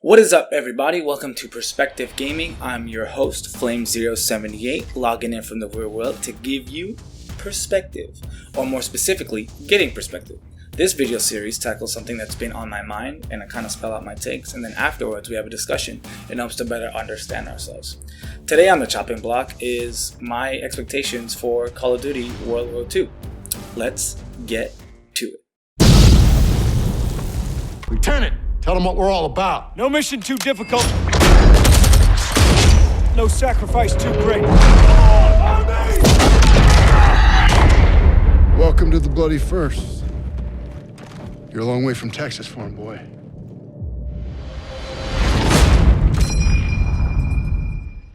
What is up, everybody? Welcome to Perspective Gaming. I'm your host, Flame078, logging in from the real world to give you perspective, or more specifically, getting perspective. This video series tackles something that's been on my mind, and I kind of spell out my takes, and then afterwards we have a discussion. It helps to better understand ourselves. Today on the chopping block is my expectations for Call of Duty World War II. Let's get to it. Lieutenant, tell them what we're all about. No mission too difficult. No sacrifice too great. Welcome to the bloody first. You're a long way from Texas, farm boy.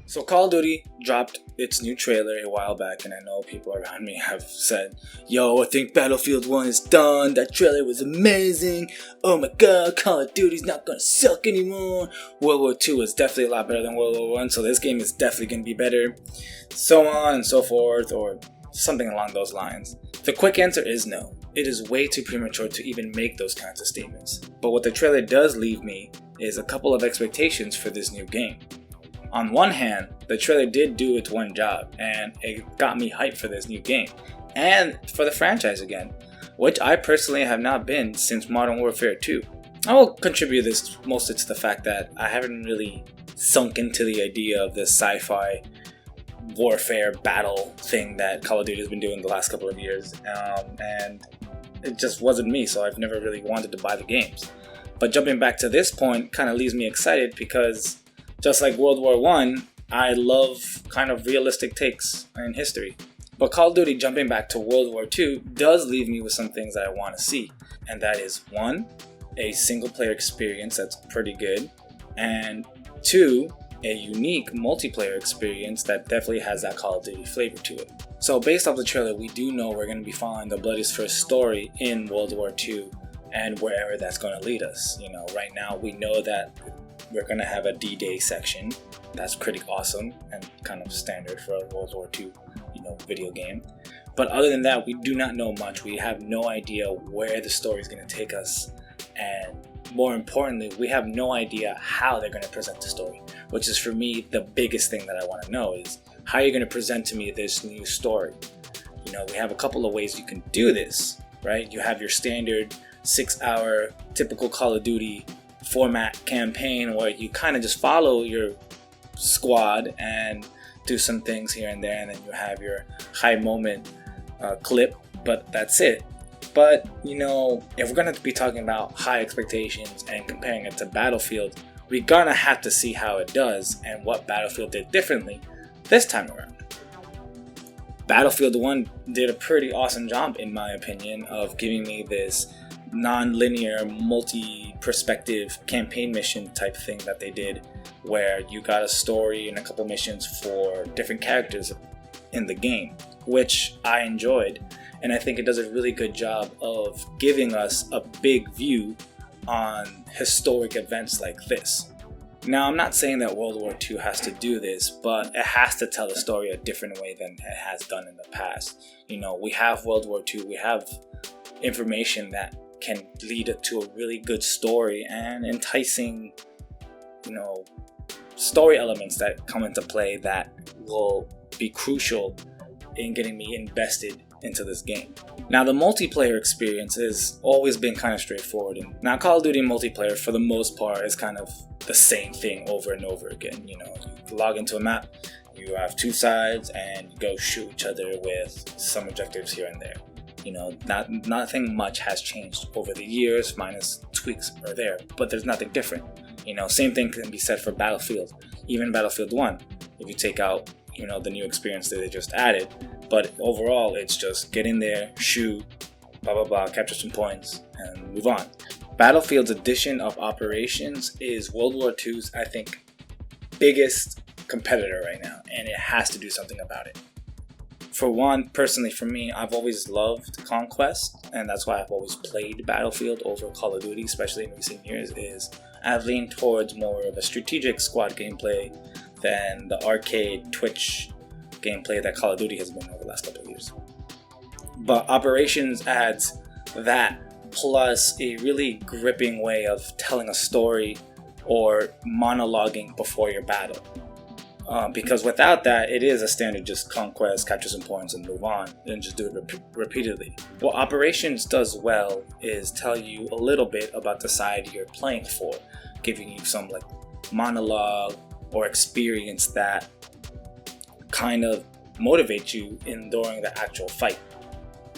So Call of Duty dropped its new trailer a while back, and I know people around me have said, yo, I think Battlefield 1 is done, that trailer was amazing, oh my god, Call of Duty's not gonna suck anymore, World War 2 is definitely a lot better than World War 1, so this game is definitely gonna be better, so on and so forth, or something along those lines. The quick answer is no. It is way too premature to even make those kinds of statements. But what the trailer does leave me is a couple of expectations for this new game. On one hand, the trailer did do its one job, and it got me hyped for this new game, and for the franchise again, which I personally have not been since Modern Warfare 2. I will contribute this mostly to the fact that I haven't really sunk into the idea of this sci-fi warfare battle thing that Call of Duty has been doing the last couple of years, and it just wasn't me, so I've never really wanted to buy the games. But jumping back to this point kind of leaves me excited because just like World War I, I love kind of realistic takes in history. But Call of Duty jumping back to World War II does leave me with some things that I want to see. And that is 1, a single player experience that's pretty good, and 2, a unique multiplayer experience that definitely has that Call of Duty flavor to it. So based off the trailer, we do know we're going to be following the Bloody's first story in World War II and wherever that's going to lead us. You know, right now we know that we're going to have a D-Day section. That's pretty awesome and kind of standard for a World War II, video game. But other than that, we do not know much. We have no idea where the story is going to take us, and more importantly, we have no idea how they're going to present the story, which is for me the biggest thing that I want to know is how you're going to present to me this new story. We have a couple of ways you can do this, right? You have your standard 6-hour typical Call of Duty format campaign where you kind of just follow your squad and do some things here and there, and then you have your high moment clip, but that's it. But if we're going to be talking about high expectations and comparing it to Battlefield, we're going to have to see how it does and what Battlefield did differently this time around. Battlefield 1 did a pretty awesome job, in my opinion, of giving me this non-linear, multi-perspective campaign mission type thing that they did, where you got a story and a couple missions for different characters in the game, which I enjoyed, and I think it does a really good job of giving us a big view on historic events like this. Now, I'm not saying that World War II has to do this, but it has to tell the story a different way than it has done in the past. We have World War II, we have information that can lead to a really good story and enticing, story elements that come into play that will be crucial in getting me invested into this game. Now, the multiplayer experience has always been kind of straightforward, and now Call of Duty multiplayer for the most part is kind of the same thing over and over again. You log into a map, you have 2 sides, and you go shoot each other with some objectives here and there. Nothing much has changed over the years, minus tweaks are there, but there's nothing different. Same thing can be said for Battlefield, even Battlefield 1. If you take out, the new experience that they just added, but overall, it's just get in there, shoot, blah, blah, blah, capture some points, and move on. Battlefield's addition of operations is World War II's, I think, biggest competitor right now, and it has to do something about it. For one, personally for me, I've always loved Conquest, and that's why I've always played Battlefield over Call of Duty, especially in recent years, is I've leaned towards more of a strategic squad gameplay than the arcade Twitch gameplay that Call of Duty has been over the last couple of years. But Operations adds that plus a really gripping way of telling a story or monologuing before your battle. Because without that, it is a standard just conquest, capture some points, and move on, and just do it repeatedly. What Operations does well is tell you a little bit about the side you're playing for, giving you some like monologue or experience that kind of motivate you during the actual fight.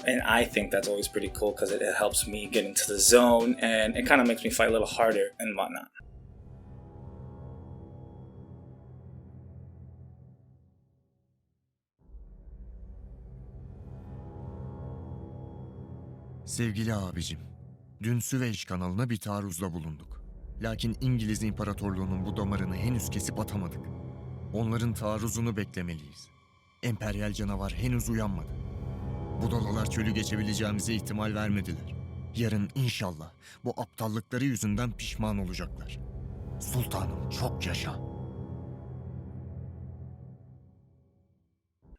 And I think that's always pretty cool because it helps me get into the zone, and it kind of makes me fight a little harder and whatnot. Sevgili abicim, dün Süveyş kanalına bir taarruzda bulunduk. Lakin İngiliz İmparatorluğu'nun bu damarını henüz kesip atamadık. Onların taarruzunu beklemeliyiz. Emperyal canavar henüz uyanmadı. Budalalar çölü geçebileceğimize ihtimal vermediler. Yarın inşallah bu aptallıkları yüzünden pişman olacaklar. Sultanım çok yaşa.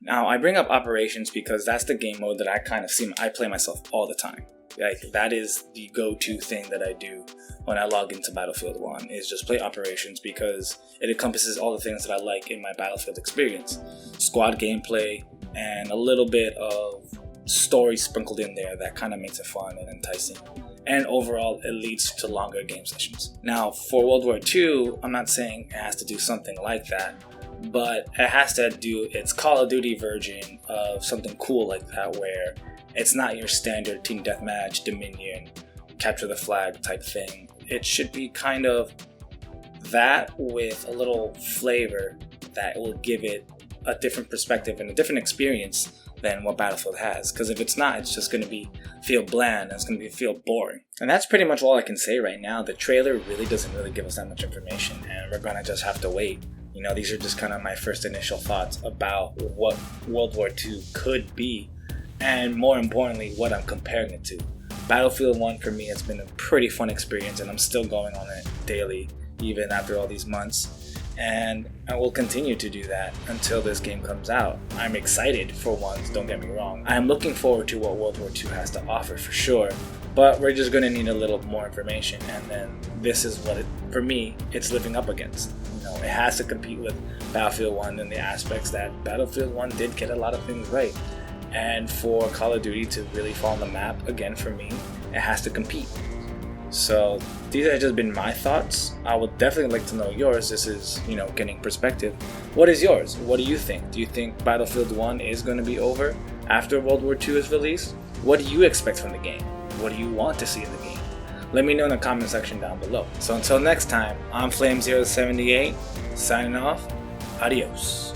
Now, I bring up Operations because that's the game mode that I play myself all the time. Like, that is the go-to thing that I do when I log into Battlefield 1, is just play Operations because it encompasses all the things that I like in my Battlefield experience. Squad gameplay and a little bit of story sprinkled in there that kind of makes it fun and enticing. And overall, it leads to longer game sessions. Now, for World War II, I'm not saying it has to do something like that, but it has to do its Call of Duty version of something cool like that, where it's not your standard team deathmatch, Dominion, capture the flag type thing. It should be kind of that with a little flavor that will give it a different perspective and a different experience than what Battlefield has. Because if it's not, it's just going to feel bland, and it's going to feel boring. And that's pretty much all I can say right now. The trailer really doesn't give us that much information, and we're going to just have to wait. You know, these are just kind of my first initial thoughts about what World War II could be, and more importantly, what I'm comparing it to. Battlefield 1 for me has been a pretty fun experience, and I'm still going on it daily, even after all these months. And I will continue to do that until this game comes out. I'm excited for once, don't get me wrong. I'm looking forward to what World War II has to offer for sure, but we're just going to need a little more information, and then this is what for me, it's living up against. You know, it has to compete with Battlefield 1 in the aspects that Battlefield 1 did get a lot of things right. And for Call of Duty to really fall on the map again for me, it has to compete. So these have just been my thoughts. I would definitely like to know yours. This is, getting perspective. What is yours? What do you think? Do you think Battlefield 1 is going to be over after World War II is released? What do you expect from the game? What do you want to see in the game? Let me know in the comment section down below. So until next time, I'm Flame078, signing off. Adios.